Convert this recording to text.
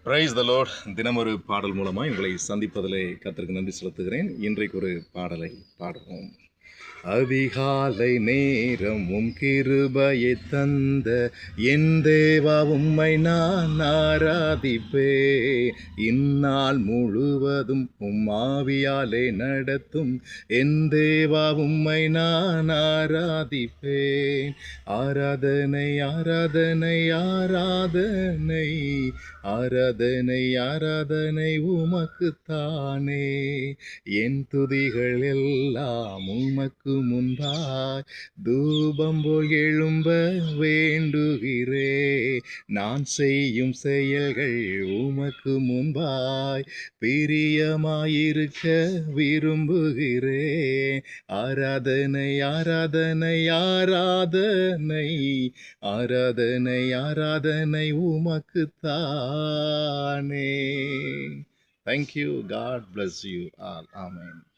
Praise the Lord. தினம் ஒரு பாடல் மூலமாக உங்களை சந்திப்பதிலே கர்த்தருக்கு நன்றி செலுத்துகிறேன். இன்றைக்கு ஒரு பாடலை பாடுவோம். அதிகாலை நேரம் கிருபையை தந்த என் தேவா உம்மை நான் ஆராதிப்பே. இந்நாள் முழுவதும் ஆவியாலே நடத்தும் என் தேவா உம்மை நான் ஆராதிப்பேன். ஆராதனை ஆராதனை ஆராதனை ஆராதனை ஆராதனை உமக்குத்தானே. என் துதிகள் எல்லாம் உமக்கு முன்பாய் தூபம் போல் எழும்ப வேண்டுகிறே. நான் செய்யும் செயல்கள் உமக்கு முன்பாய் பிரியமாயிருக்க விரும்புகிறே. ஆராதனை ஆராதனை ஆராதனை ஆராதனை ஆராதனை உமக்குத்தானே. Thank you. God bless you all. Amen.